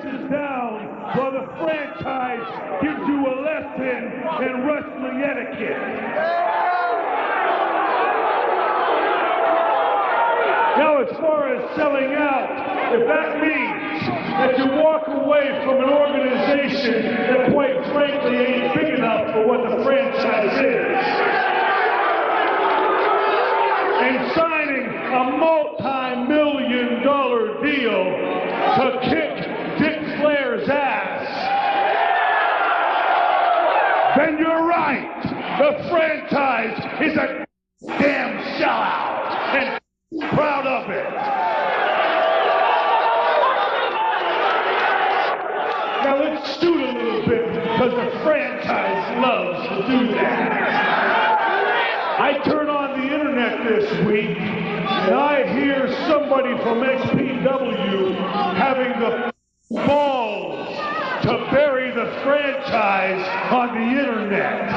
is down while the franchise gives you a lesson in wrestling etiquette. Now, as far as selling out, if that means that you walk away from an organization that quite frankly ain't big enough for what the franchise is, and signing a multi-million-dollar deal to kick Dick Flair's ass, then you're right. The franchise is a damn sellout, and proud of it. Now let's shoot a little bit, because the franchise loves to do that. I turn on the internet this week, and I hear somebody from Xpw having the balls to bury the franchise on the internet.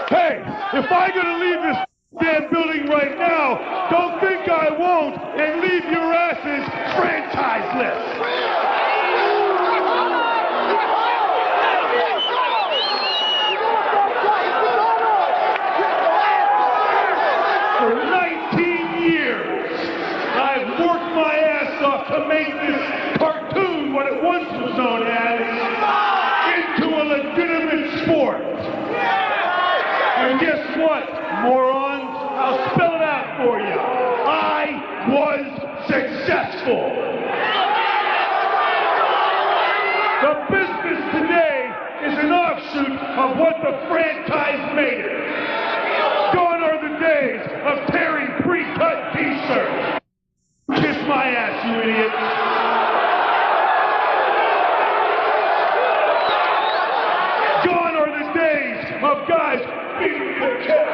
Hey, if I'm gonna leave this damn building right now, don't think I won't, and leave your asses franchiseless. For 19 years, I've worked my ass off to make this cartoon, what it once was known as, into a legitimate sport. And guess what, morons? I'll spell it out for you. I was successful. The business today is an offshoot of what the franchise made it. Gone are the days of tearing pre-cut t-shirts. Kiss my ass, you idiot. Gone are the days of guys beating the cat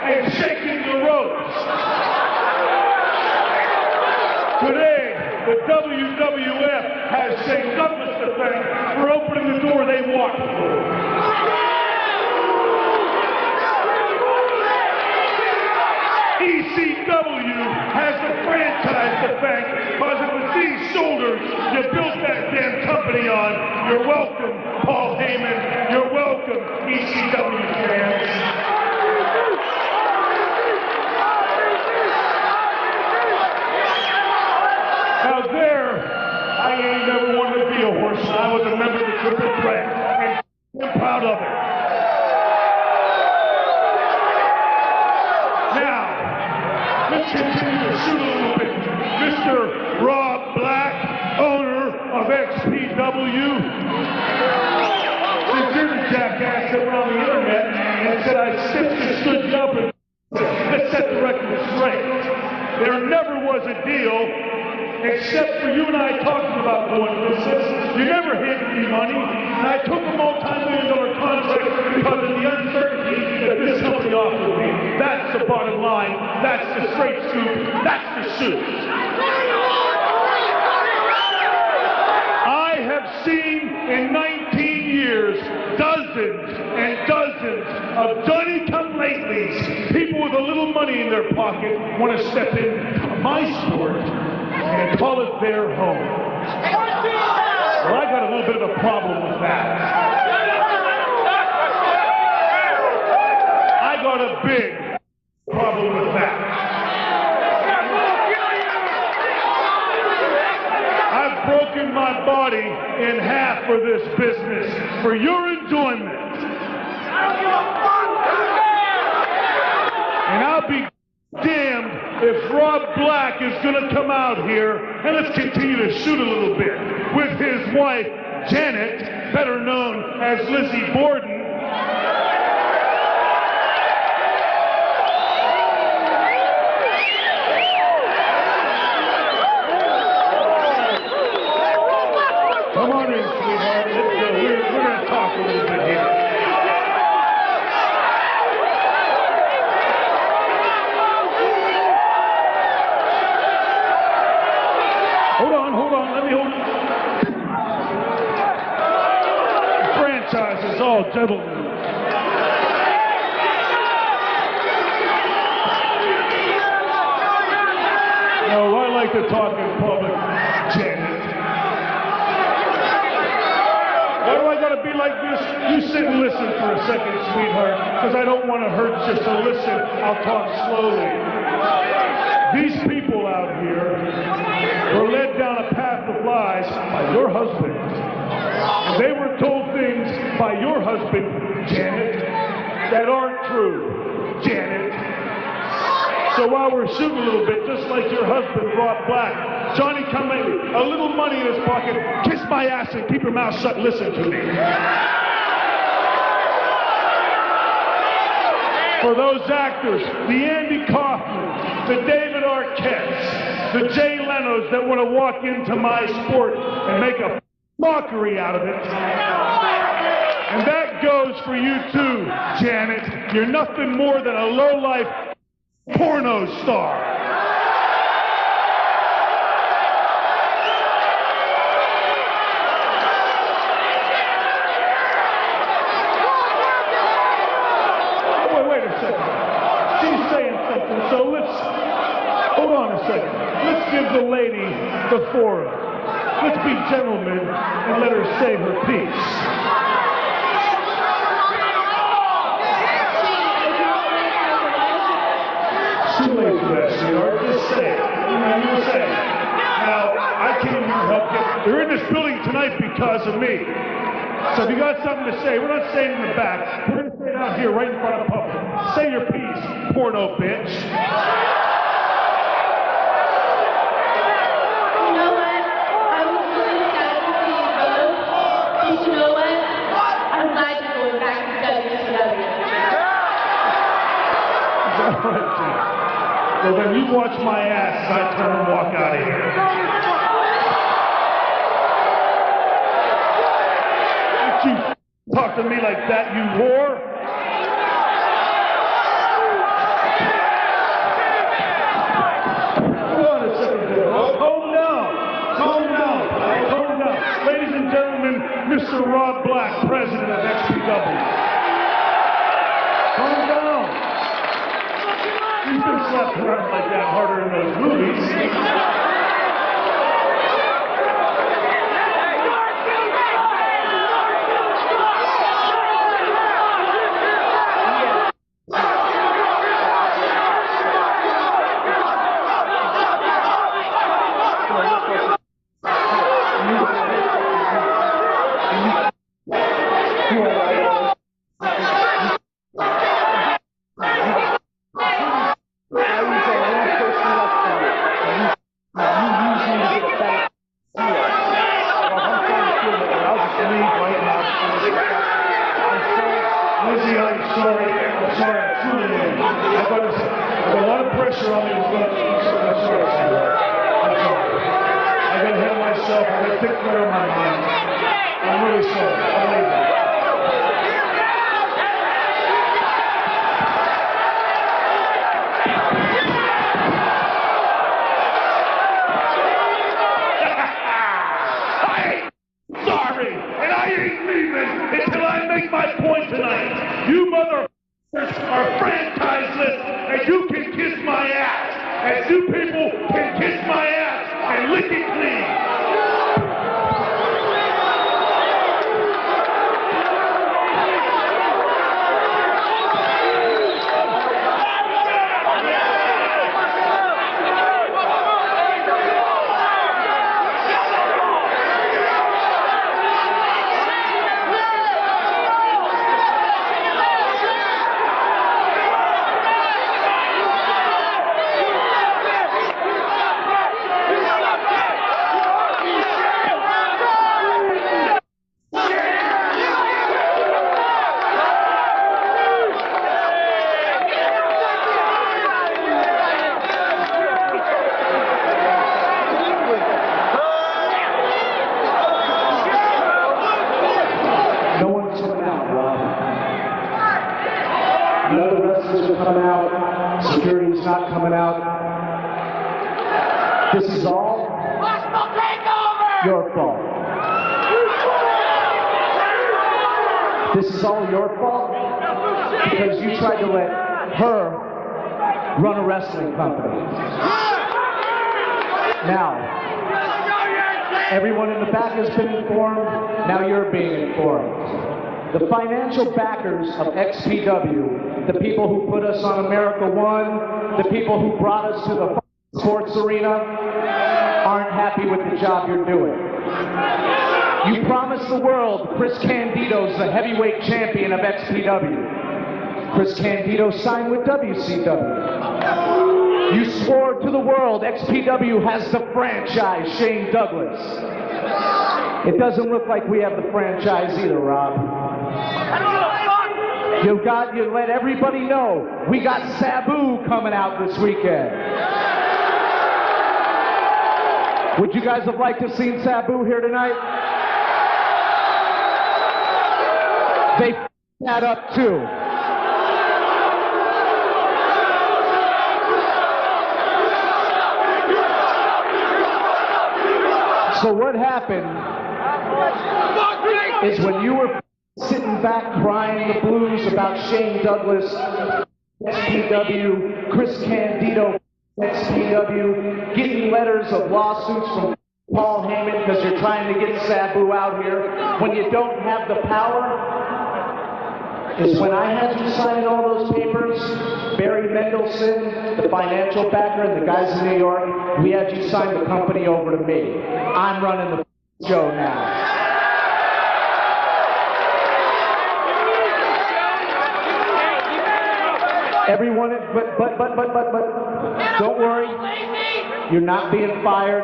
and shaking the ropes. Today, the WWF has St. Douglas to thank for opening the door they walked through. ECW has the franchise to thank, because it was these shoulders you built that damn company on. You're welcome, Paul Heyman. You're welcome, ECW fans. Now there, I ain't never wanted to be a horse. I was a member of the Triple Threat, and I'm proud of it. Now, let's continue to shoot a little bit. Mr. Rob Black, owner of Xpw. Since you're the jackass that went on the internet and said I stood you up, and let's set the record straight. There never was a deal, except for you and I talking about going business. You never handed me money, and I took a multi-million-dollar contract because of the uncertainty that this company offered me. That's the bottom line. That's the straight scoop. That's the shoot. I have seen in 19 years dozens and dozens of Johnny-come-latelys, people with a little money in their pocket, want to step in my sport and call it their home. Well, I got a little bit of a problem with that. I got a big problem with that. I've broken my body in half for this business, for your enjoyment. And I'll be damned if Rob Black is going to come out here, and let's continue to shoot a little bit, with his wife, Janet, better known as Lizzie Borden. Come on in, sweetheart. We're going to talk a little bit here. Hold on, let me hold it. franchises, all gentlemen. No, I like to talk in public, Janet. Why do I gotta be like this? You sit and listen for a second, sweetheart, because I don't want to hurt you, so listen, I'll talk slowly. These people out here were led down a path of lies by your husband. And they were told things by your husband, Janet, that aren't true, Janet. So while we're shooting a little bit, just like your husband, Rod Black, Johnny come in, a little money in his pocket, kiss my ass and keep your mouth shut and listen to me. For those actors, the Andy Kaufmans, the David Arquettes, the Jay Lenos that want to walk into my sport and make a mockery out of it. And that goes for you too, Janet. You're nothing more than a lowlife porno star. Wait a second. She's saying something, so hold on a second. Let's give the lady the forum. Let's be gentlemen and let her say her piece. Too late for that, sweetheart. Just say it. You say it. Now, I came here to help you. You're in this building tonight because of me. So if you got something to say, we're not saying in the back. We're going to say it out here right in front of the public. Say your piece, porno bitch. You know what? I was really sad to see you go. But you know what? I'm glad you're going back to WCW. Is that right, Jim? Well, then you watch my ass as I turn and walk out of here. Don't you talk to me like that, you whore. Hold on a second, girl. Calm down. Calm down. Calm down. Ladies and gentlemen, Mr. Rod Black, president of Xpw. Calm down. You've been slapped around like that harder in those movies. Lazzie, I'm sorry. I'm sorry. I truly am. I've got a lot of pressure on me. I'm sorry. I'm sorry. I got ahead of myself. I got to take care of my mind. I'm really sorry. I'm leaving. Until I make my point tonight. You motherfuckers are franchiseless, and you can kiss my ass. And you people can kiss my ass and lick it clean. Security's not coming out. This is all your fault. This is all your fault because you tried to let her run a wrestling company. Now, everyone in the back has been informed. Now you're being informed. The financial backers of XPW, the people who put us on America One, the people who brought us to the sports arena, aren't happy with the job you're doing. You promised the world Chris Candido's the heavyweight champion of XPW. Chris Candido signed with WCW. You swore to the world XPW has the franchise, Shane Douglas. It doesn't look like we have the franchise either, Rob. You let everybody know we got Sabu coming out this weekend. Would you guys have liked to have seen Sabu here tonight? They f***ed that up too. So what happened is when you were sitting back crying the blues about Shane Douglas, XPW, Chris Candido, XPW, getting letters of lawsuits from Paul Heyman because you're trying to get Sabu out here, when you don't have the power, is when I had you sign all those papers, Barry Mendelson, the financial backer, and the guys in New York, we had you sign the company over to me. I'm running the show now. Everyone, but, don't worry, you're not being fired.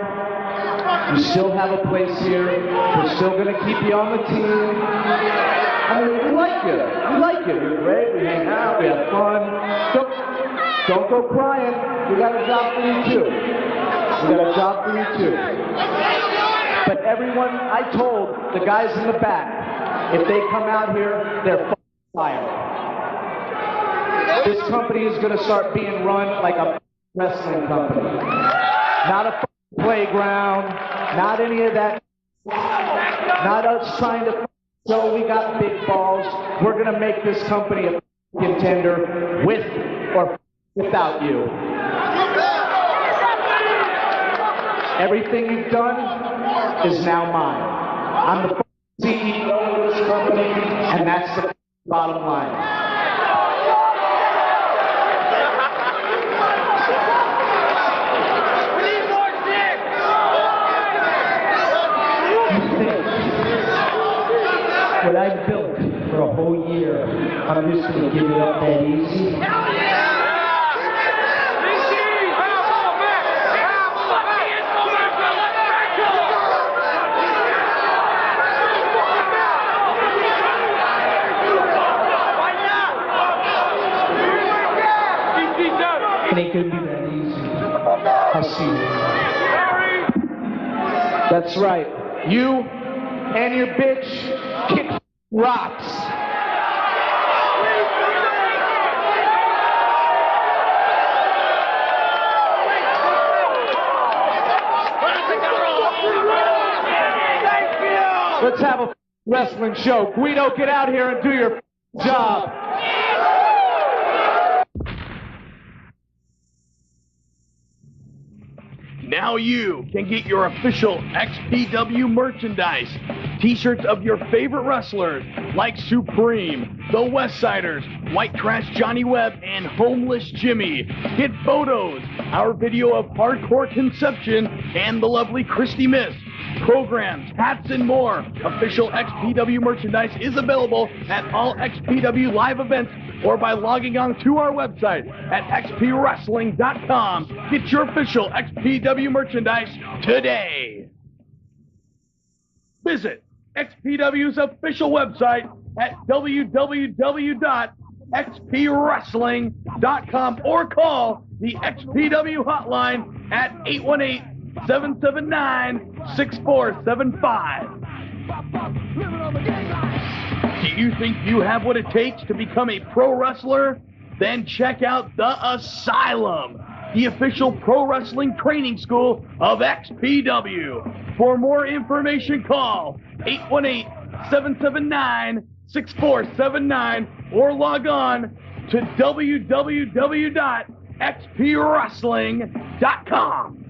You still have a place here. We're still going to keep you on the team. I mean, we like you. We like you. You're great. We hang out. We have fun. Don't go crying. We got a job for you too. We got a job for you too. But everyone, I told the guys in the back, if they come out here, they're fired. This company is going to start being run like a wrestling company. Not a playground, not any of that. Not us trying to show we got big balls. We're going to make this company a contender with or without you. Everything you've done is now mine. I'm the CEO of this company, and that's the bottom line. What I built for a whole year, I'm just going to give it up that easy. It ain't going to be that easy. I'll see you. That's right. You and your bitch kick rocks. Let's have a wrestling show. Guido, get out here and do your job. Now you can get your official XPW merchandise. T-shirts of your favorite wrestlers like Supreme, the Westsiders, White Trash Johnny Webb, and Homeless Jimmy. Get photos, our video of Hardcore Conception, and the lovely Christy Miss. Programs, hats, and more. Official XPW merchandise is available at all XPW live events or by logging on to our website at xpwrestling.com. Get your official XPW merchandise today. Visit XPW's official website at www.xpwrestling.com or call the XPW hotline at 818-779-6475. Do you think you have what it takes to become a pro wrestler? Then check out The Asylum, the official pro wrestling training school of XPW. For more information, call 818-779-6475. 818-789-6479 or log on to www.xpwrestling.com.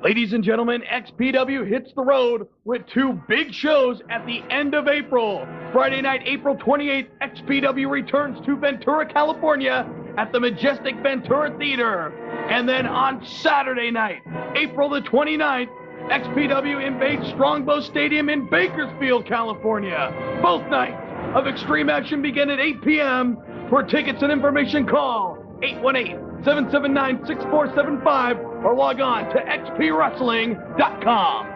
Ladies and gentlemen, XPW hits the road with two big shows at the end of April. Friday night, April 28th, XPW returns to Ventura, California at the Majestic Ventura Theater. And then on Saturday night, April the 29th, XPW invades Strongbow Stadium in Bakersfield, California. Both nights of Extreme Action begin at 8 p.m. For tickets and information, call 818-779-6475 or log on to xpwrestling.com.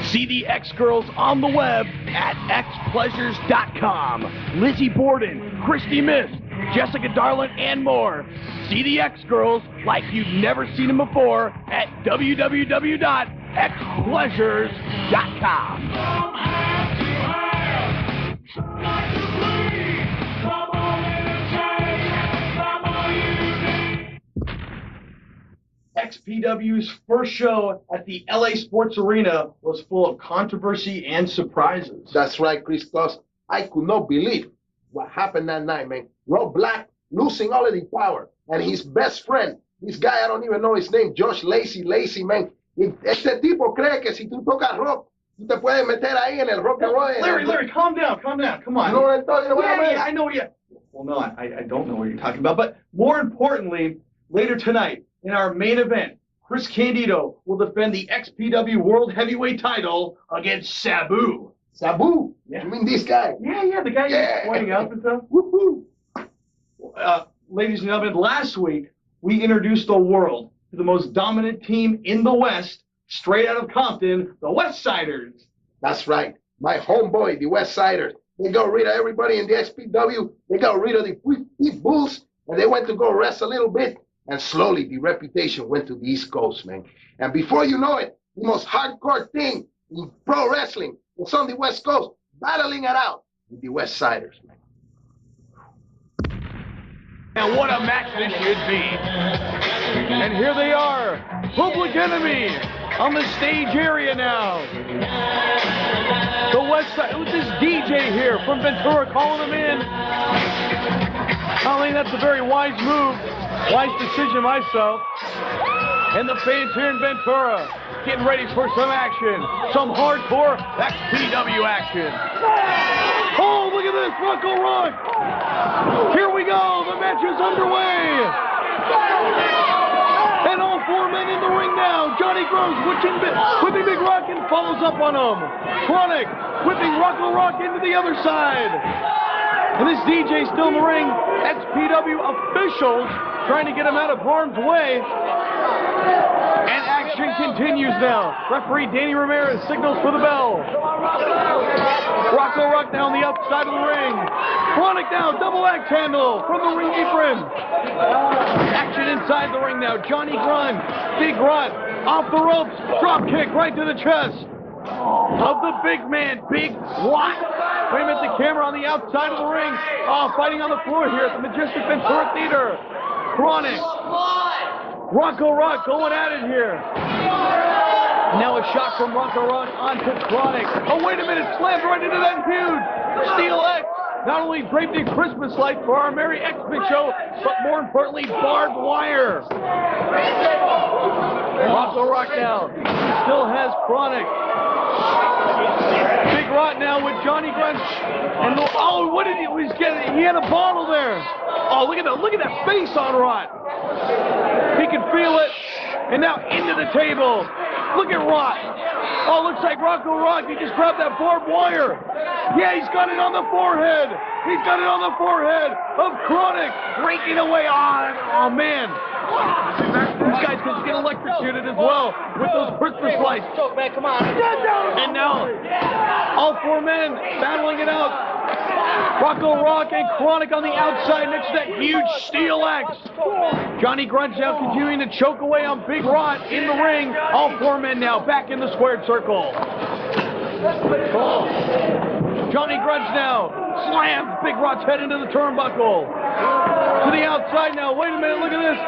See the X-Girls on the web at xpleasures.com. Lizzie Borden, Christy Mist, Jessica Darlin, and more. See the X-Girls like you've never seen them before at www.xpleasures.com. XPW's first show at the LA Sports Arena was full of controversy and surprises. That's right, Christos. I could not believe what happened that night, man. Rob Black losing all of the power. And his best friend, this guy, I don't even know his name, Josh Lacey, man. Este tipo cree que si tú tocas rock, tú te puedes meter ahí en el rock and roll. Larry, calm down, come on. You know what I'm talking about, man? Yeah, I know, yeah. Well, no, I don't know what you're talking about. But more importantly, later tonight, in our main event, Chris Candido will defend the XPW World Heavyweight title against Sabu. Sabu? Yeah. You mean this guy? Yeah, the guy you're pointing out and stuff. Woohoo! Ladies and gentlemen, last week, we introduced the world to the most dominant team in the West, straight out of Compton, the Westsiders. That's right. My homeboy, the Westsiders. They got rid of everybody in the XPW. They got rid of the Pitbulls, and they went to go rest a little bit. And slowly, the reputation went to the East Coast, man. And before you know it, the most hardcore thing in pro wrestling was on the West Coast, battling it out with the Westsiders, man. And what a match this should be. And here they are, Public Enemy on the stage area now. The Westside, with this DJ here from Ventura calling them in. I think that's a very wise move. Wise decision myself. And the fans here in Ventura getting ready for some action. Some hardcore XPW action. Oh, look at this, Rocco Rock. Here we go, the match is underway. And all four men in the ring now. Johnny Gross whipping Big Rock and follows up on him. Chronic whipping Rocco Rock into the other side. And this DJ still in the ring. XPW officials trying to get him out of harm's way. And action continues now. Referee Danny Ramirez signals for the bell. Rocco Rock now on the outside of the ring. Chronic now, double axe handle from the ring apron. Action inside the ring now. Johnny Grunt, Big Rut, off the ropes, drop kick right to the chest of the big man, Big Watt. Wait a minute, the camera on the outside of the ring. Oh, fighting on the floor here at the Majestic Ventura Theater. Chronic. Rocco Rock going at it here. Now a shot from Rocco Rock onto Chronic. Oh, wait a minute, slammed right into that huge Steel X. Not only draped in Christmas lights for our Merry Xmas show, but more importantly, barbed wire. Rocco Rock now still has Chronic. Big Rot now with Johnny Grunt. And oh, what did he was getting? He had a bottle there. Oh, look at that face on Rot. He can feel it. And now into the table. Look at Rot. Oh, looks like Rocco Rock. He just grabbed that barbed wire. Yeah, he's got it on the forehead. He's got it on the forehead of Chronic. Breaking away. Oh man. These guys can get electrocuted as well with those Christmas lights. Man, come on. And now, all four men battling it out. Rocco Rock and Chronic on the outside next to that huge Steel X. Johnny Grunt's now continuing to choke away on Big Rot in the ring. All four men now back in the squared circle. Johnny Grunt's now slams Big Rot's head into the turnbuckle. To the outside now. Wait a minute, look at this.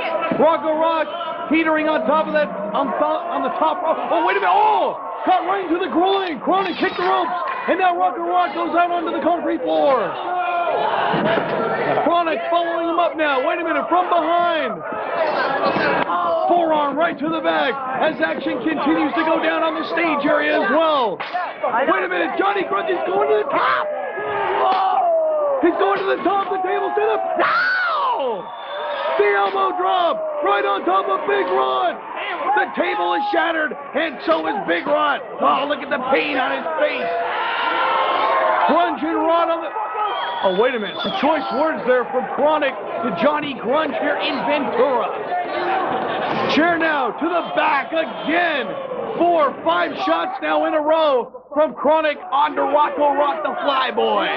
Rocco Rock teetering on top of that, on the top rope. Oh, wait a minute. Oh, cut right into the groin. Chronic kicked the ropes. And now Rocco Rock goes out onto the concrete floor. Chronic following him up now. Wait a minute, from behind. Forearm right to the back as action continues to go down on the stage area as well. Wait a minute, Johnny Grunge is going to the top. He's going to the top of the table setup. No! The elbow drop right on top of Big Rod. The table is shattered, and so is Big Rod. Oh, look at the pain on his face. Grunge and Rod on the... Oh, wait a minute. Some choice words there from Chronic to Johnny Grunge here in Ventura. Chair now to the back again. 4, 5 shots now in a row from Chronic onto Rocco Rock the Flyboy.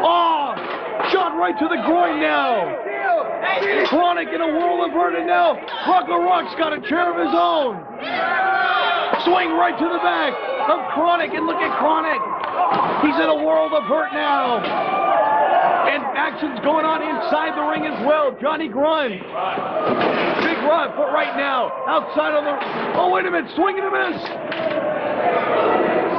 Oh, shot right to the groin now. Chronic in a whirl of hurt, and now Rocco Rock's got a chair of his own. Swing right to the back of Chronic, and look at Chronic. He's in a world of hurt now. And action's going on inside the ring as well. Johnny Grunge. Big Rod put right now outside of the... Oh, wait a minute. Swing and a miss.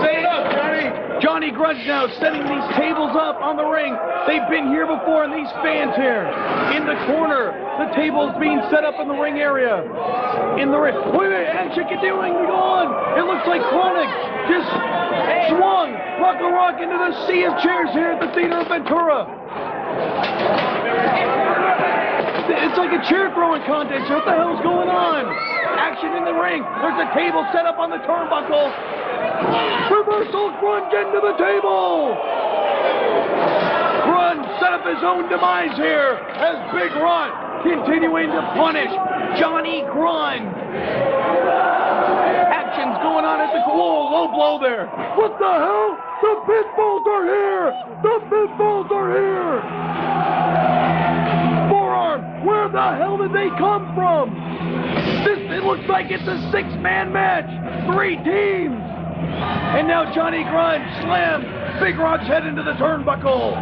Say it up, Johnny. Johnny Grunge now setting these tables up on the ring. They've been here before, and these fans here in the corner. The tables being set up in the ring area. In the ring. Wait a minute. Action continuing to go on. It looks like Chronic just swung Rocco Rock into the sea of chairs here at the Theater of Ventura. It's like a chair throwing contest. What the hell's going on? Action in the ring. There's a table set up on the turnbuckle. Reversal Grunge into the table. Grunge set up his own demise here as Big Rod continuing to punish Johnny Grunge. Action's going on at the low blow there. What the hell? The Pitbulls are here! The Pitbulls are here! Forearm, where the hell did they come from? It looks like it's a 6-man match. 3 teams. And now Johnny Grunge slams Big Rod's head into the turnbuckle.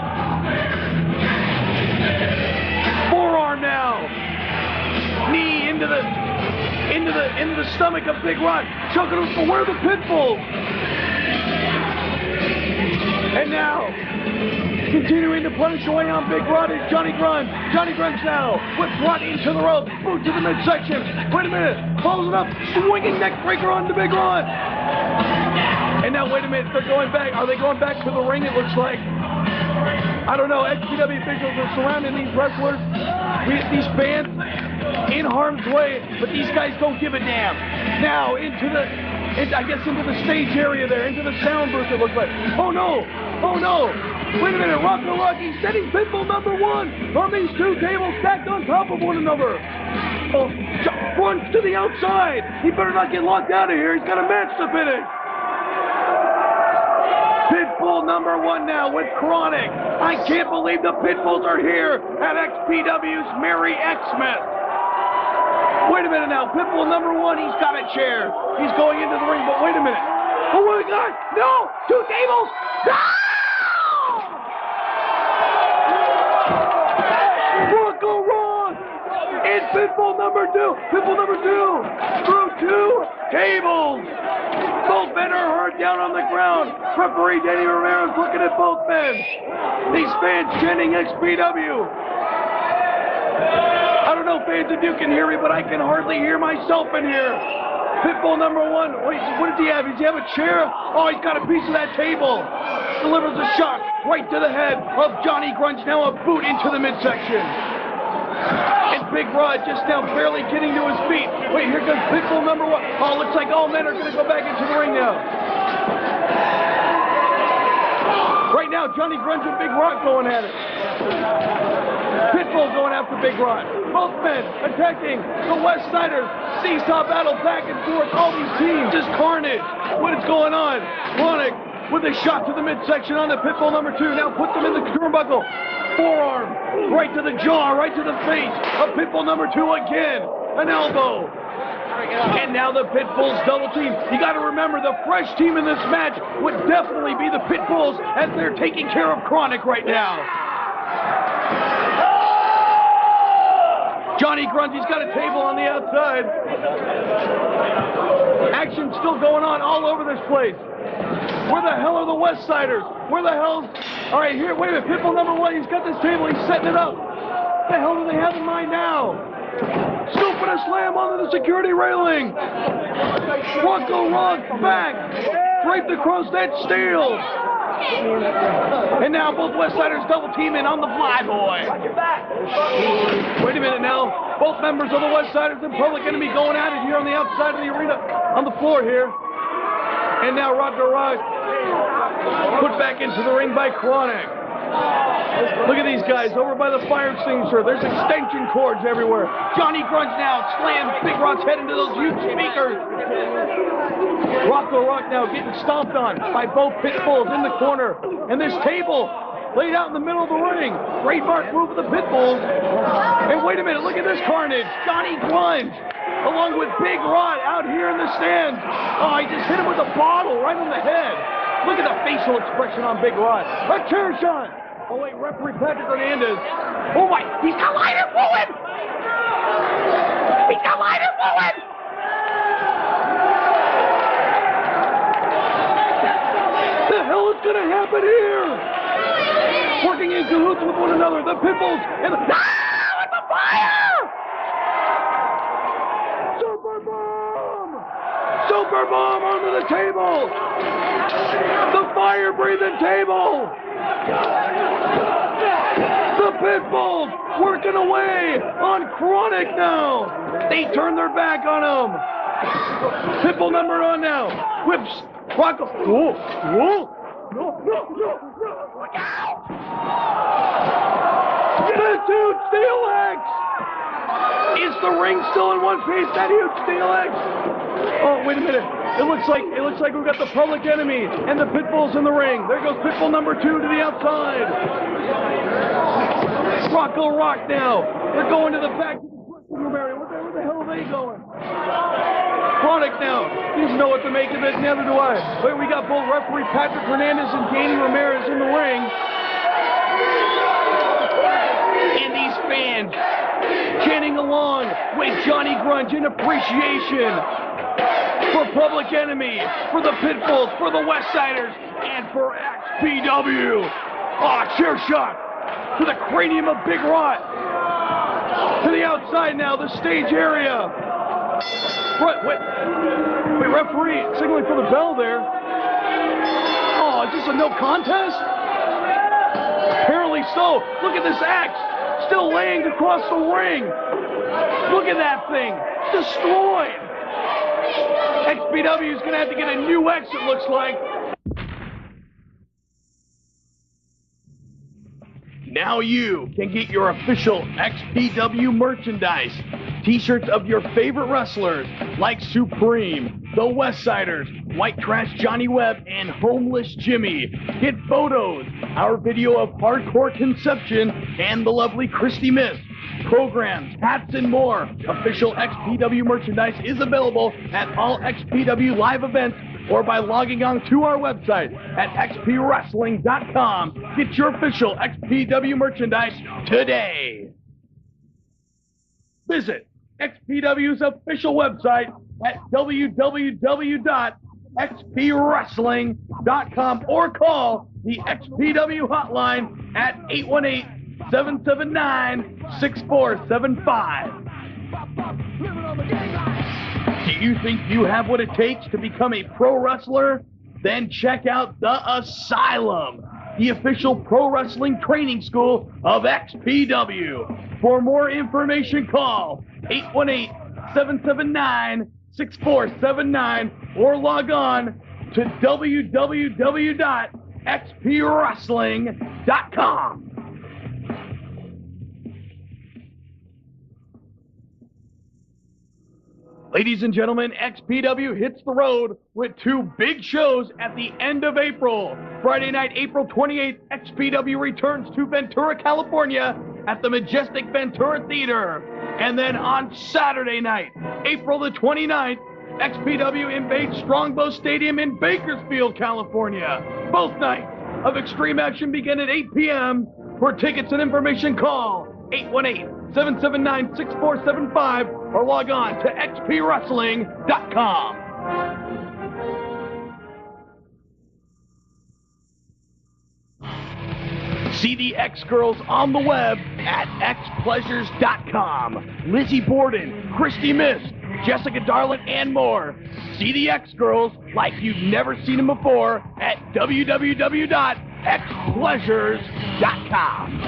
Forearm now. Knee into the stomach of Big Rod. Choking him for where are the Pitbulls? And now, continuing to punish away on Big Rod is Johnny Grunge. Johnny Grunge now with Rod into the rope, boot to the midsection. Wait a minute, follows it up, swinging neck breaker on the Big Rod. And now, wait a minute, they're going back. Are they going back to the ring? It looks like. I don't know. XPW officials are surrounding these wrestlers, these fans, in harm's way, but these guys don't give a damn. Now into the stage area there, into the sound booth, it looks like. Oh no! Oh no! Wait a minute, Rocco Rock, he's setting Pitbull number 1 on these 2 tables stacked on top of one another. Oh, Grunge to the outside. He better not get locked out of here. He's got a match to finish. Pitbull number 1 now with Chronic. I can't believe the Pitbulls are here at XPW's Merry Xmas. Wait a minute now. Pitbull number 1, he's got a chair. He's going into the ring, but wait a minute. Oh my God! No! 2 tables! No! Rocco Rock! It's Pitbull number 2. Pitbull number 2 through 2 tables. Both men are hurt down on the ground. Referee Danny Ramirez looking at both men. These fans chanting XPW. I don't know, fans, if you can hear me, but I can hardly hear myself in here. Pitbull number 1. Wait, what does he have? Does he have a chair? Oh, he's got a piece of that table. Delivers a shot right to the head of Johnny Grunge. Now a boot into the midsection. And Big Rod just now barely getting to his feet. Wait, here comes Pitbull number 1. Oh, looks like all men are going to go back into the ring now. Right now, Johnny Grunge and Big Rod going at it. Pitbull going after Big Rod. Both men attacking the Westsiders. Seesaw battle back and forth. All these teams. Just carnage. What is going on? Chronic with a shot to the midsection on the Pitbull number 2. Now puts him in the turnbuckle. Forearm right to the jaw, right to the face of Pitbull number 2 again. An elbow. And now the Pitbulls double team. You got to remember, the fresh team in this match would definitely be the Pitbulls as they're taking care of Chronic right now. Johnny Grungy's got a table on the outside. Action still going on all over this place. Where the hell are the Westsiders? Where the hell? All right, here, wait a minute. Pitbull number one, he's got this table. He's setting it up. What the hell do they have in mind now? Scoop and a slam onto the security railing. Rocco Rock back. Draped across that steel. And now both Westsiders double teaming on the Flyboy. Wait a minute now. Both members of the Westsiders and Public Enemy going at it here on the outside of the arena, on the floor here. And now Rocco Rock put back into the ring by Chronic. Look at these guys over by the fire extinguisher. There's extension cords everywhere. Johnny Grunge now slams Big Rock's head into those huge speakers. Rocco Rock now getting stomped on by both Pitbulls in the corner. And this table laid out in the middle of the ring. Trademark move of the Pitbulls. And wait a minute, look at this carnage. Johnny Grunge along with Big Rod out here in the stands. Oh, he just hit him with a bottle right on the head. Look at the facial expression on Big Rod. A chair shot. Oh, wait, referee Patrick Hernandez. Oh, my, he's got lighter fluid. He's got lighter fluid. The hell is going to happen here? Working in cahoots with one another. The Pitbulls and the... Ah, it's a fire! Super bomb! Super bomb onto the table! The fire-breathing table! The Pitbulls working away on Chronic now! They turn their back on him! Pitbull number on now! Whips! Rocco! Whoa! Whoa! No! Look out! The huge steel axe! Is the ring still in one piece? That huge steel axe? Oh, wait a minute. It looks like we've got the Public Enemy and the Pitbulls in the ring. There goes Pitbull number 2 to the outside. Rocco Rock now. They're going to the back of the dressing room area. Where the hell are they going? Chronic now. He doesn't know what to make of it, neither do I. But we got both referee Patrick Hernandez and Danny Ramirez in the ring. And these fans chanting along with Johnny Grunge in appreciation for Public Enemy, for the Pitbulls, for the Westsiders, and for Xpw. Oh, chair shot to the cranium of Big Rod. To the outside now, the stage area. Wait, referee signaling for the bell there. Oh, is this a no contest? Apparently so. Look at this axe still laying across the ring. Look at that thing. Destroyed. Xpw is going to have to get a new X, it looks like. Now you can get your official Xpw merchandise. T-shirts of your favorite wrestlers like Supreme, the Westsiders, White Trash Johnny Webb, and Homeless Jimmy. Get photos, our video of Hardcore Conception, and the lovely Christy Mist. Programs, hats, and more. Official Xpw merchandise is available at all Xpw live events or by logging on to our website at xpwrestling.com. Get your official Xpw merchandise today. Visit Xpw's official website at www.xpwrestling.com or call the Xpw hotline at 818-779-6475. Do you think you have what it takes to become a pro wrestler? Then check out The Asylum, the official pro wrestling training school of Xpw. For more information, call 818-779-6479 or log on to www.xpwrestling.com. Ladies and gentlemen, Xpw hits the road with 2 big shows at the end of April. Friday night, April 28th, Xpw returns to Ventura, California at the Majestic Ventura Theater. And then on Saturday night, April the 29th, Xpw invades Strongbow Stadium in Bakersfield, California. Both nights of Extreme Action begin at 8 p.m. For tickets and information, call 818 818-779-6475 or log on to xpwrestling.com. See the X-Girls on the web at xpleasures.com. Lizzie Borden, Christy Mist, Jessica Darlin, and more. See the X-Girls like you've never seen them before at www.xpleasures.com.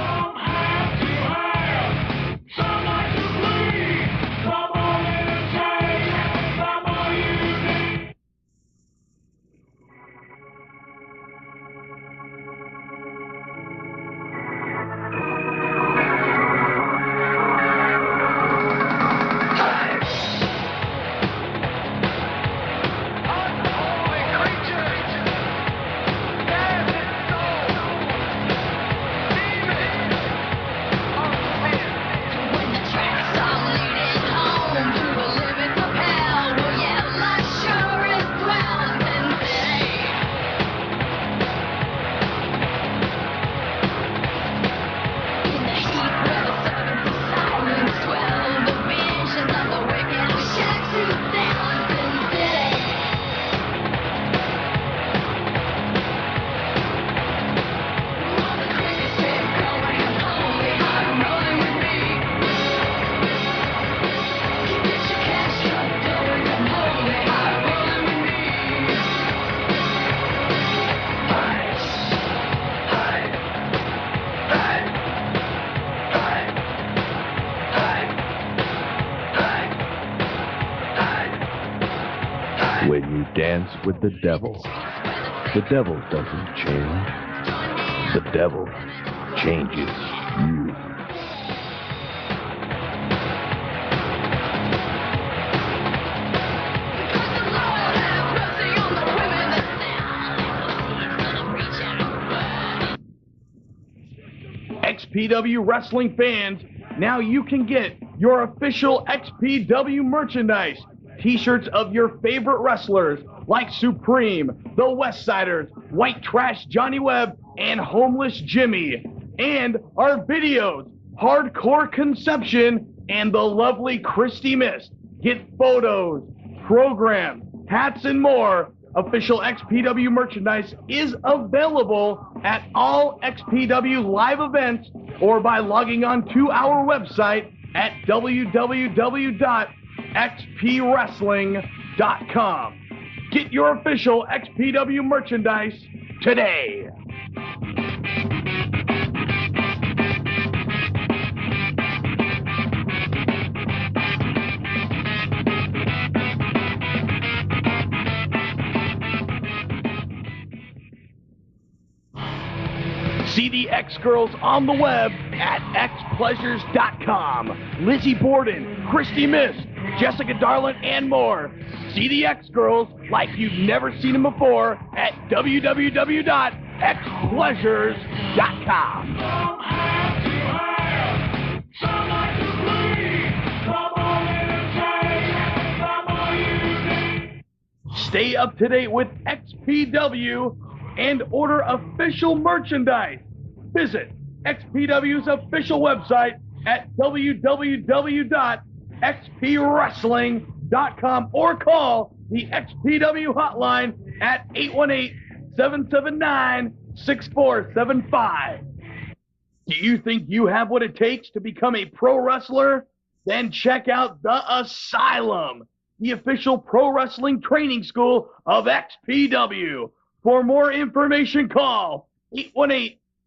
When you dance with the devil doesn't change. The devil changes you. XPW wrestling fans, now you can get your official XPW merchandise. T-shirts of your favorite wrestlers like Supreme, the Westsiders, White Trash Johnny Webb, and Homeless Jimmy. And our videos, Hardcore Conception, and the lovely Christy Mist. Get photos, programs, hats, and more. Official XPW merchandise is available at all XPW live events or by logging on to our website at www.xpwrestling.com. Get your official XPW merchandise today. See the X-Girls on the web at xpleasures.com. Lizzie Borden, Christy Mist, Jessica Darlin, and more. See the X-Girls like you've never seen them before at www.xpleasures.com. Stay up to date with XPW and order official merchandise. Visit XPW's official website at www.xpwrestling.com or call the XPW hotline at 818-779-6475. Do you think you have what it takes to become a pro wrestler? Then check out The Asylum, the official pro wrestling training school of XPW. For more information, call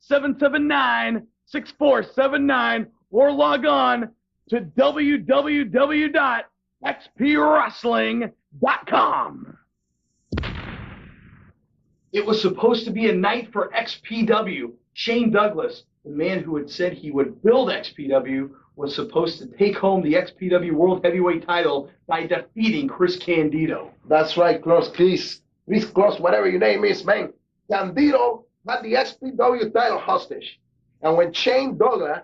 818-779-6479 or log on to www.xpwrestling.com. It was supposed to be a night for XPW. Shane Douglas, the man who had said he would build XPW, was supposed to take home the XPW World Heavyweight title by defeating Chris Candido. That's right, Chris, whatever your name is, man. Candido had the XPW title hostage. And when Shane Douglas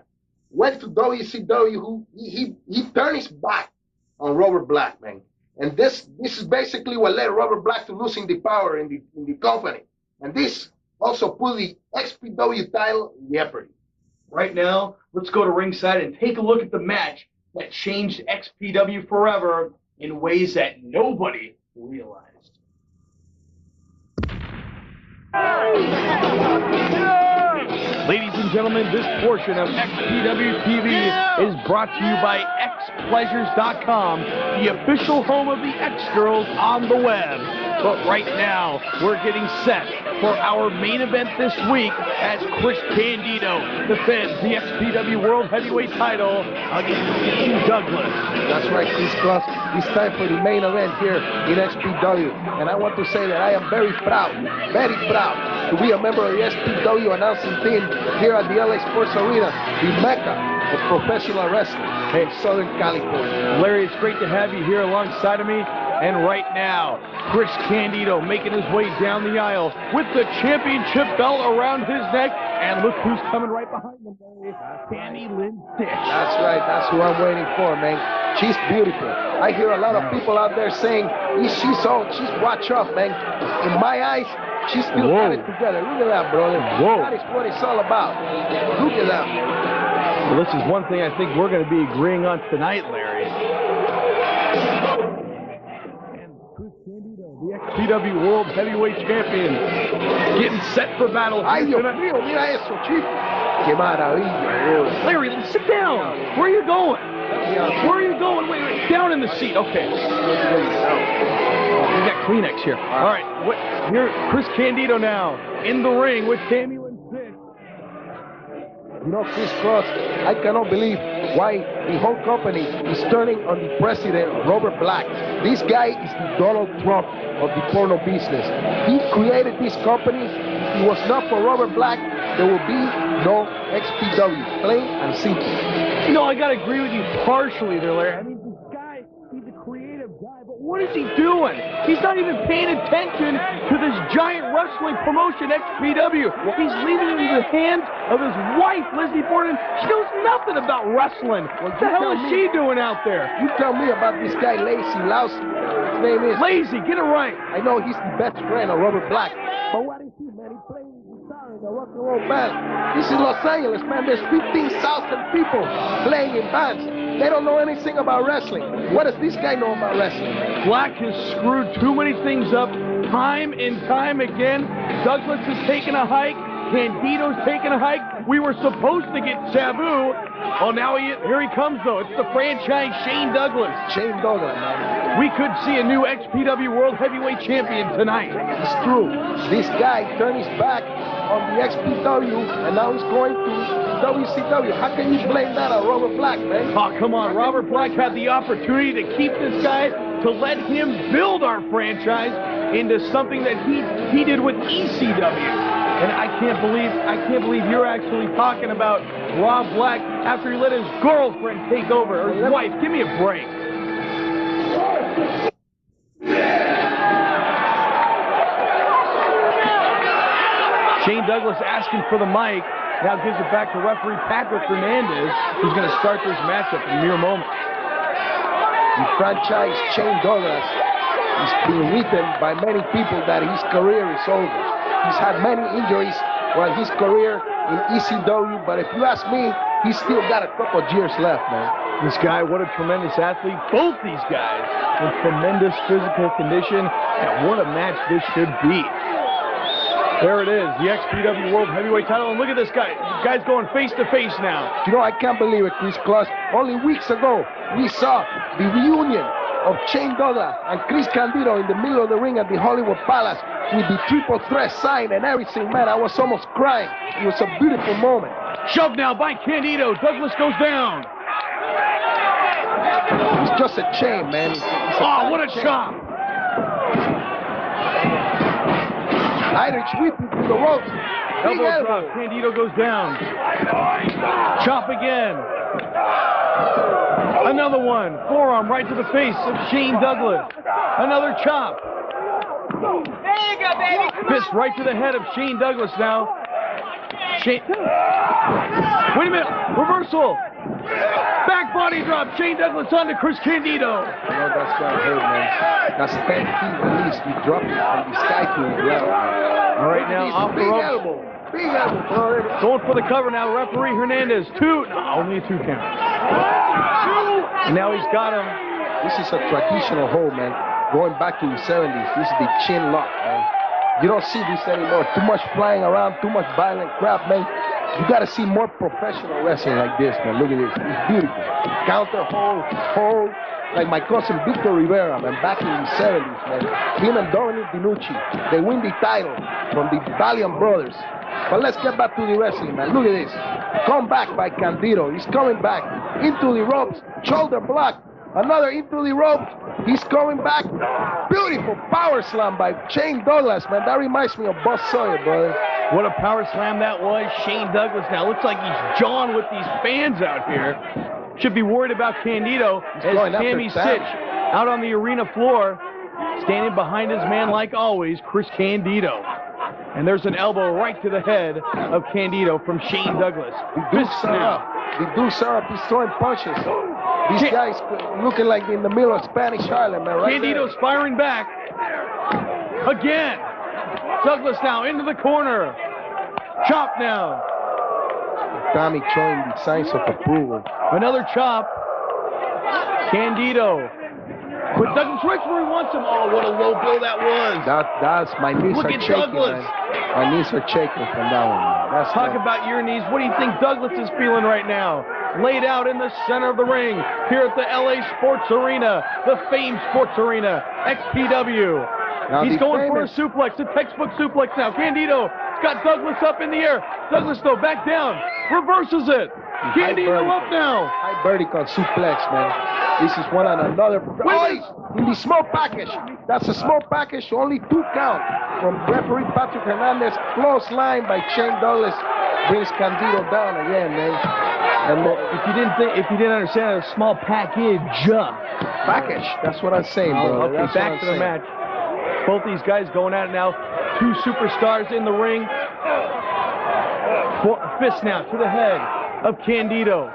went to WCW, he turned his back on Robert Black, man. And this is basically what led Robert Black to losing the power in the company. And this also put the XPW title in jeopardy. Right now, let's go to ringside and take a look at the match that changed XPW forever in ways that nobody realized. Ladies and gentlemen, this portion of Xpw TV is brought to you by xpleasures.com, the official home of the X-Girls on the web. But right now, we're getting set for our main event this week as Chris Candido defends the XPW World Heavyweight title against Shane Douglas. That's right, Chris Cross. It's time for the main event here in XPW. And I want to say that I am very proud to be a member of the XPW announcing team here at the LA Sports Arena, the Mecca of professional wrestling in Southern California. Larry, it's great to have you here alongside of me. And right now, Chris Candido making his way down the aisle with the championship belt around his neck. And look who's coming right behind him, Larry. Tammy Lynn Stitch. That's right. That's who I'm waiting for, man. She's beautiful. I hear a lot of people out there saying, she's watch off, man. In my eyes, she's still got it together. Look at that, brother. That is what it's all about. Look at that. Well, this is one thing I think we're going to be agreeing on tonight, Larry. The XPW World Heavyweight Champion getting set for battle. Ay, Dios mío, mira eso, chico. Qué maravilla. Larry, sit down. Where are you going? Where are you going? Wait, down in the seat. Okay. We got Kleenex here. All right. Here, Chris Candido now in the ring with Tammy Lynn Stitch. You know, Chris Cross, I cannot believe why the whole company is turning on the president, Robert Black. This guy is the Donald Trump of the porno business. He created this company. If it was not for Robert Black, there will be no XPW, plain and simple. You know, I got to agree with you partially there, Larry. I mean, this guy, he's a creative guy, but what is he doing? He's not even paying attention to this giant wrestling promotion, XPW. He's leaving it in the hands of his wife, Lazzie Borden. She knows nothing about wrestling. What the hell is she doing out there? You tell me about this guy, Lazzie. His name is Lazzie, get it right. I know he's the best friend of Robert Black. But what is he, man? He plays guitar in a rock and roll band. This is Los Angeles, man. There's 15,000 people playing in bands. They don't know anything about wrestling. What does this guy know about wrestling? Black has screwed too many things up time and time again. Douglas has taken a hike. Candido's taken a hike. We were supposed to get Sabu. Well, now here he comes, though. It's the franchise Shane Douglas. Shane Douglas, man. We could see a new XPW World Heavyweight Champion tonight. It's true. This guy turned his back on the XPW, and now he's going to WCW. How can you blame that on Robert Black, man? Oh, come on. Robert Black had the opportunity to keep this guy, to let him build our franchise into something that he did with ECW. And I can't believe you're actually talking about Rob Black after he let his girlfriend take over, or his wife. Give me a break. Shane Douglas asking for the mic. Now gives it back to referee Patrick Hernandez, who's going to start this matchup in a mere moment. The franchise Shane Douglas is being written by many people that his career is over. He's had many injuries while his career in ECW, but if you ask me, he's still got a couple of years left, man. This guy, what a tremendous athlete. Both these guys in tremendous physical condition, and what a match this should be. There it is, the XPW World Heavyweight title, and look at this guy. This guy's going face to face now. You know, I can't believe it, Chris Claus. Only weeks ago, we saw the reunion of Shane Douglas and Chris Candido in the middle of the ring at the Hollywood Palace with the triple threat sign and everything. Man, I was almost crying. It was a beautiful moment. Shoved now by Candido. Douglas goes down. It's just a chain, man. Oh, what a chop. Irish whip to the ropes. Elbow drop. Candido goes down. Chop again. Another one. Forearm right to the face of Shane Douglas. Another chop. There you go, baby. Fist right to the head of Shane Douglas now. Shane. Wait a minute. Reversal. Back body drop. Shane Douglas onto Chris Candido. I know that's gonna hurt, man. That's 10 feet at least. You drop it from the sky to the ground. All right, now off the ropes. Elbow. Big elbow, brother. Going for the cover now. Referee Hernandez. Two. No, only a 2 count. And now he's got him. This is a traditional hold, man. Going back to the 70s. This is the chin lock, man. You don't see this anymore. Too much flying around, too much violent crap, man. You got to see more professional wrestling like this, man. Look at this. It's beautiful. Counter, hold. Like my cousin Victor Rivera, man, back in the 70s, man. Him and Dominic DiNucci, they win the title from the Valiant Brothers. But let's get back to the wrestling, man. Look at this. Come back by Candido. He's coming back into the ropes. Shoulder block. Another into the ropes. He's coming back. Beautiful power slam by Shane Douglas, man. That reminds me of Buzz Sawyer, brother. What a power slam that was. Shane Douglas now looks like he's John with these fans out here. Should be worried about Candido as Tammy Sitch out on the arena floor, standing behind his man like always, Chris Candido. And there's an elbow right to the head of Candido from Shane Douglas. The Dukes are up. He's throwing punches. These guys looking like in the middle of Spanish Harlem, man. Right Candido's there. firing back. Again. Douglas now into the corner. Chop now. Tommy showing the signs of approval. Another chop. Candido. But Douglas right where he wants him. Oh, what a low blow that was. That's my knees Look are at shaking, Douglas. man. My knees are shaking from that one, man. Talk about your knees. What do you think Douglas is feeling right now? Laid out in the center of the ring here at the LA Sports Arena, the famed Sports Arena, XPW. Now He's going for a suplex, a textbook suplex now. Candido got Douglas up in the air. Douglas, though, back down. Reverses it. Candido up now. High vertical suplex, man. This is one on another. Oh, in the small package. That's a small package. Only 2 count from referee Patrick Hernandez. Close line by Shane Douglas. Brings Candido down again, man. And if you didn't understand, a small package. Package. That's what I'm saying, bro. Okay, back to the match. Both these guys going at it now. 2 superstars in the ring. Fist now to the head of Candido.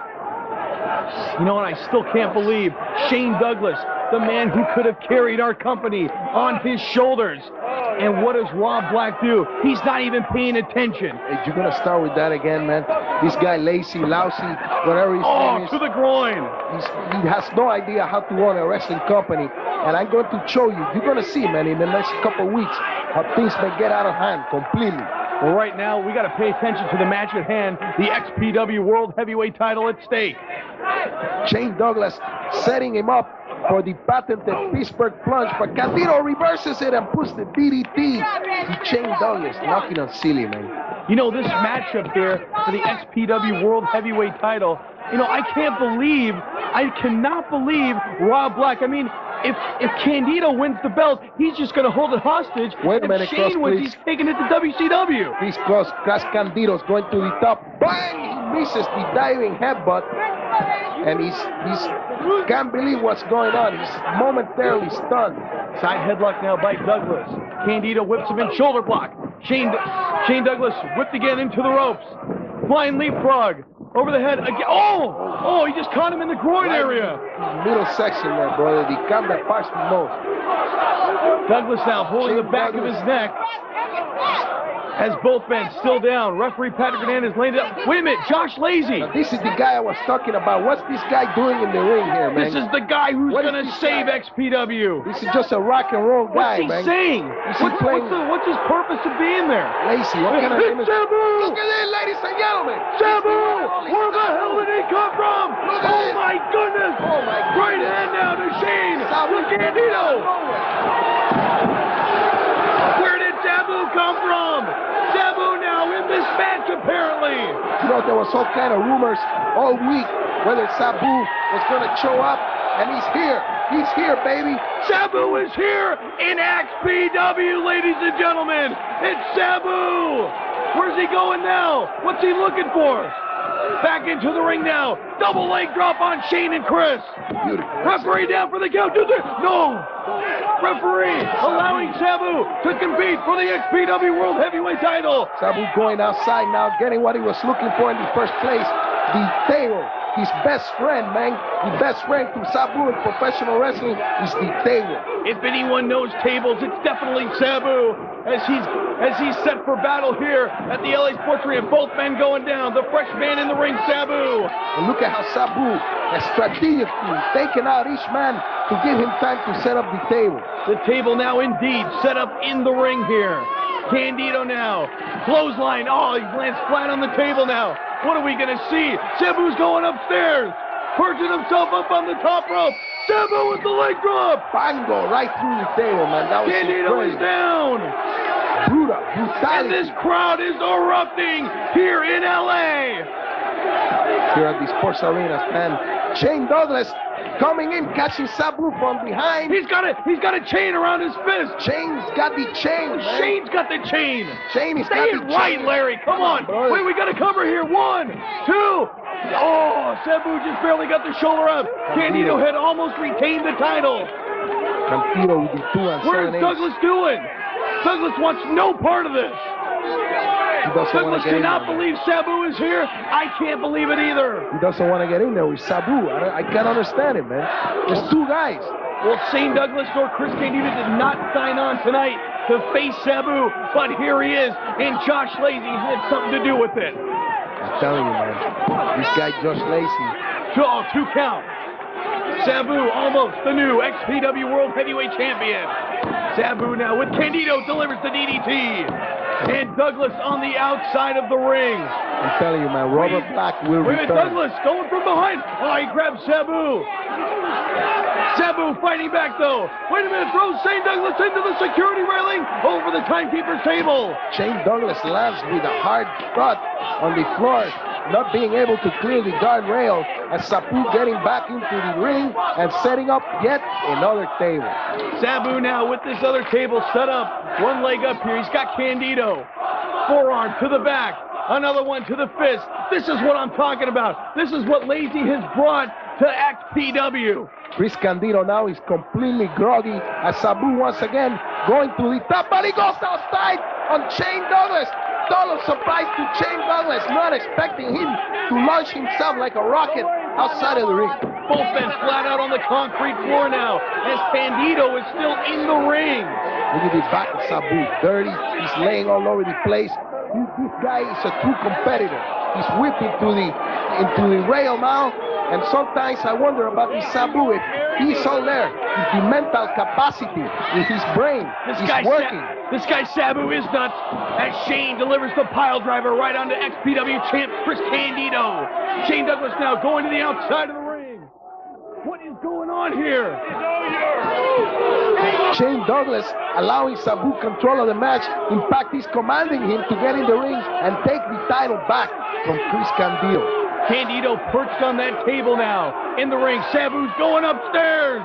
You know what? I still can't believe Shane Douglas, the man who could have carried our company on his shoulders. And what does Rob Black do? He's not even paying attention. Hey, you're going to start with that again, man. This guy, lousy, whatever his name is. To the groin. He has no idea how to run a wrestling company. And I'm going to show you. You're going to see, man, in the next couple of weeks, how things may get out of hand completely. Well, right now, we got to pay attention to the match at hand, the XPW World Heavyweight title at stake. Shane Douglas setting him up for the patented Pittsburgh plunge, but Candido reverses it and puts the DDT to Shane Douglas, knocking on silly, man. You know, this matchup here for the XPW World Heavyweight title, you know, I cannot believe Rob Black. I mean, if Candido wins the belt, he's just going to hold it hostage. Wait a minute, if Shane wins, he's taking it to WCW. He's close. Candido's going to the top. Bang! He misses the diving headbutt. And he's can't believe what's going on. He's momentarily stunned. Side headlock now by Douglas. Candido whips him in shoulder block. Shane Douglas whipped again into the ropes. Flying leapfrog. Over the head again. Oh, he just caught him in the groin area. Middle section there, brother. The cam that parts the most. Douglas now holding the back of his neck. As both men still down. Referee Patrick Hernandez laying it up. Wait a minute, Josh Lazzie. Now, this is the guy I was talking about. What's this guy doing in the ring here, man? This is the guy who's going to save XPW. This is just a rock and roll guy, man. What's he saying? What's his purpose of being there? Lazzie, what kind of name is... Sabu! Look at this, ladies and gentlemen! Sabu! Where the hell did he come from? Oh my goodness! Oh my goodness! Right hand now to Shane! Sabu Candido! Where did Sabu come from? Sabu now in this match, apparently. You know, there was all kind of rumors all week whether Sabu was going to show up, and he's here. He's here, baby. Sabu is here in XPW, ladies and gentlemen. It's Sabu. Where's he going now? What's he looking for? Back into the ring now. Double leg drop on Shane and Chris. Beautiful. Referee down for the count. No. Referee allowing Sabu to compete for the XPW World Heavyweight title. Sabu going outside now, getting what he was looking for in the first place. The table. his best friend, man. The best friend to Sabu in professional wrestling is the table. If anyone knows tables, it's definitely Sabu. As he's set for battle here at the LA Sports Arena. Both men going down. The fresh man in the ring, Sabu. And look at how Sabu has strategically taken out each man to give him time to set up the table. The table now indeed set up in the ring here. Candido now. Clothesline. Oh, he lands flat on the table now. What are we going to see? Sabu's going upstairs. Perching himself up on the top rope. Sabu with the leg drop. Bango right through the table, man. That was Candido is down. Brutality. And this crowd is erupting here in LA. Here at the sports arenas, man. Shane Douglas coming in, catching Sabu from behind. He's got a chain around his fist. Shane's got the chain, man. Shane's got the chain. Shane is Stay got the right, chain. Larry. Come on. Bro. Wait, we got to cover here. 1, 2. Oh, Sabu just barely got the shoulder up. Candido had almost retained the title. Candido with the 2 and 7. What is Douglas doing? Douglas wants no part of this. Douglas cannot believe Sabu is here. I can't believe it either. He doesn't want to get in there with Sabu. I can't understand it, man. There's 2 guys. Well, Shane Douglas nor Chris Candido did not sign on tonight to face Sabu, but here he is, and Josh Lazzie had something to do with it. I'm telling you, man. This guy, Josh Lazzie. 2 count. Sabu, almost the new XPW World Heavyweight Champion. Sabu now with Candido delivers the DDT. And Douglas on the outside of the ring. I'm telling you, man, Robert Black will return. Douglas going from behind. Oh, he grabs Sabu. Sabu fighting back, though. Wait a minute, throws Shane Douglas into the security railing over the timekeeper's table. Shane Douglas lands with a hard shot on the floor, not being able to clear the guardrail, as Sabu getting back into the ring and setting up yet another table. Sabu now with this other table set up. One leg up here. He's got Candido. Forearm to the back. Another one to the fist. This is what I'm talking about. This is what Lazzie has brought to XPW. Chris Candido now is completely groggy as Sabu once again going to the top, but he goes outside on Shane Douglas. Total surprise to Shane Douglas, not expecting him to launch himself like a rocket outside of the ring. Both men flat out on the concrete floor now as Candido is still in the ring. Look at the back of Sabu, dirty. He's laying all over the place. This guy is a true competitor. He's whipped into the rail now. And sometimes I wonder about this Sabu, if he's all there, if the mental capacity with his brain is working. This guy Sabu is nuts as Shane delivers the pile driver right onto XPW champ Chris Candido. Shane Douglas now going to the outside of the ring. What is going on here? Shane Douglas allowing Sabu control of the match. In fact, he's commanding him to get in the ring and take the title back from Chris Candido. Candido perched on that table now. In the ring, Sabu's going upstairs.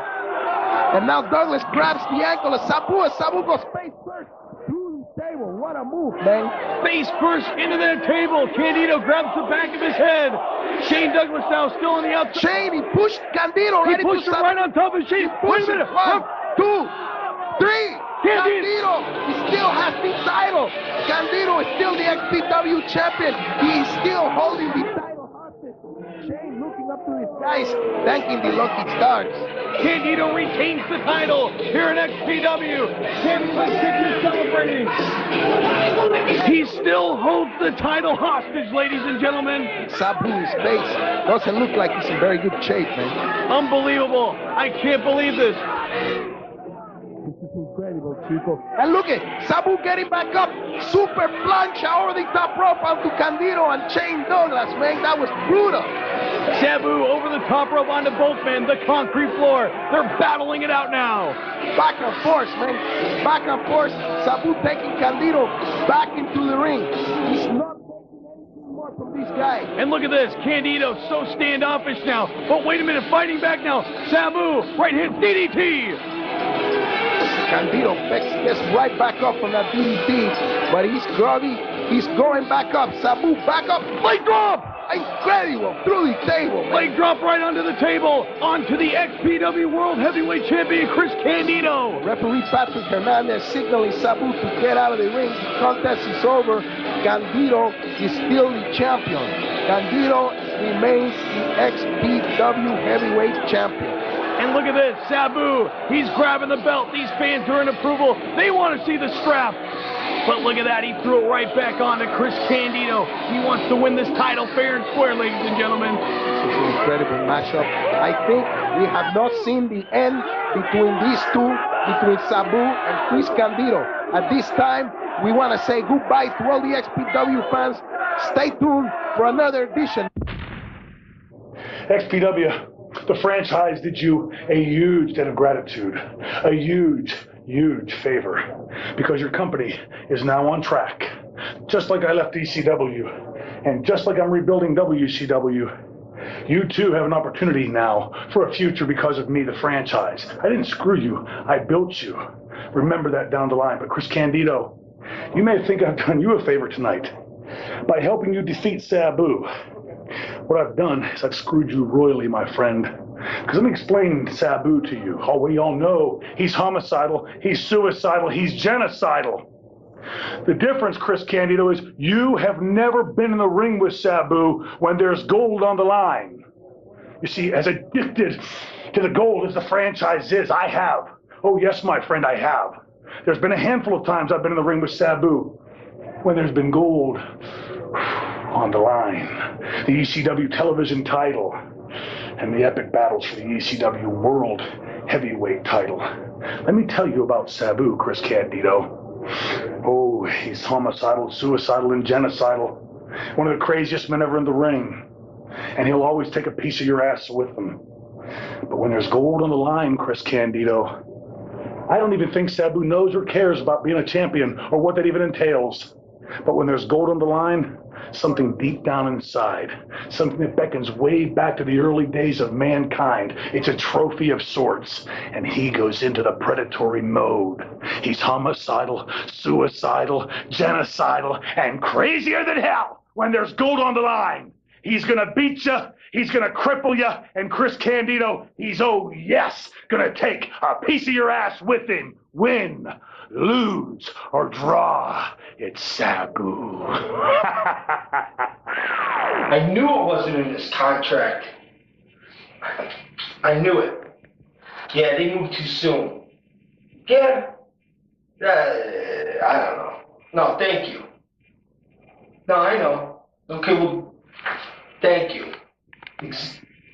And now Douglas grabs the ankle of Sabu, and Sabu goes face first through the table. What a move, man. Face first into that table. Candido grabs the back of his head. Shane Douglas now still on the outside. Shane, he pushed Candido right into He pushed him right on top of Shane. Wait a minute. 1, 2, 3. Candido, he still has the title. Candido is still the XPW champion. He is still holding the title. Shane looking up to his guys, thanking the lucky stars. Candido retains the title here in XPW. Championship celebrating. He still holds the title hostage, ladies and gentlemen. Sabu's face doesn't look like he's in very good shape, man. Unbelievable. I can't believe this. This is incredible, Chico. And look at Sabu getting back up. Super plancha over the top rope onto Candido and Shane Douglas, man. That was brutal. Sabu over the top rope onto both men, the concrete floor. They're battling it out now. Back and forth, man. Back and forth. Sabu taking Candido back into the ring. He's not taking anything more from this guy. And look at this. Candido so standoffish now. But wait a minute, fighting back now. Sabu, right hit DDT. Candido gets right back up from that DDT, but he's groggy. He's going back up. Sabu back up. Leg drop. Incredible. Through the table, man. Leg drop right onto the table. Onto the XPW World Heavyweight Champion, Chris Candido. Referee Patrick Hernandez signaling Sabu to get out of the ring. The contest is over. Candido is still the champion. Candido remains the XPW Heavyweight Champion. And look at this, Sabu, he's grabbing the belt. These fans are in approval. They want to see the strap. But look at that, he threw it right back on to Chris Candido. He wants to win this title fair and square, ladies and gentlemen. This is an incredible matchup. I think we have not seen the end between these two, between Sabu and Chris Candido. At this time, we want to say goodbye to all the XPW fans. Stay tuned for another edition. XPW, the franchise did you a huge debt of gratitude, a huge favor, because your company is now on track. Just like I left ECW, and just like I'm rebuilding WCW, you too have an opportunity now for a future because of me, the franchise. I didn't screw you, I built you. Remember that down the line. But Chris Candido, you may think I've done you a favor tonight by helping you defeat Sabu. What I've done is I've screwed you royally, my friend. Because let me explain Sabu to you. Oh, we all know he's homicidal, he's suicidal, he's genocidal. The difference, Chris Candido, is you have never been in the ring with Sabu when there's gold on the line. You see, as addicted to the gold as the franchise is, I have. Oh, yes, my friend, I have. There's been a handful of times I've been in the ring with Sabu when there's been gold on the line. The ECW television title and the epic battles for the ECW World Heavyweight title. Let me tell you about Sabu, Chris Candido. Oh, he's homicidal, suicidal, and genocidal. One of the craziest men ever in the ring. And he'll always take a piece of your ass with him. But when there's gold on the line, Chris Candido, I don't even think Sabu knows or cares about being a champion or what that even entails. But when there's gold on the line, something deep down inside, something that beckons way back to the early days of mankind. It's a trophy of sorts, and he goes into the predatory mode. He's homicidal, suicidal, genocidal, and crazier than hell when there's gold on the line. He's gonna beat you, he's gonna cripple you, and Chris Candido, he's, oh yes, gonna take a piece of your ass with him. Win, lose, or draw, it's Sabu. I knew it wasn't in this contract. I knew it. Yeah, they moved too soon. Yeah. I don't know. No, thank you. No, I know. Okay, well, thank you.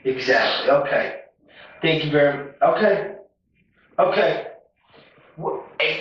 Exactly, okay. Thank you very much. Okay. Okay. Hey,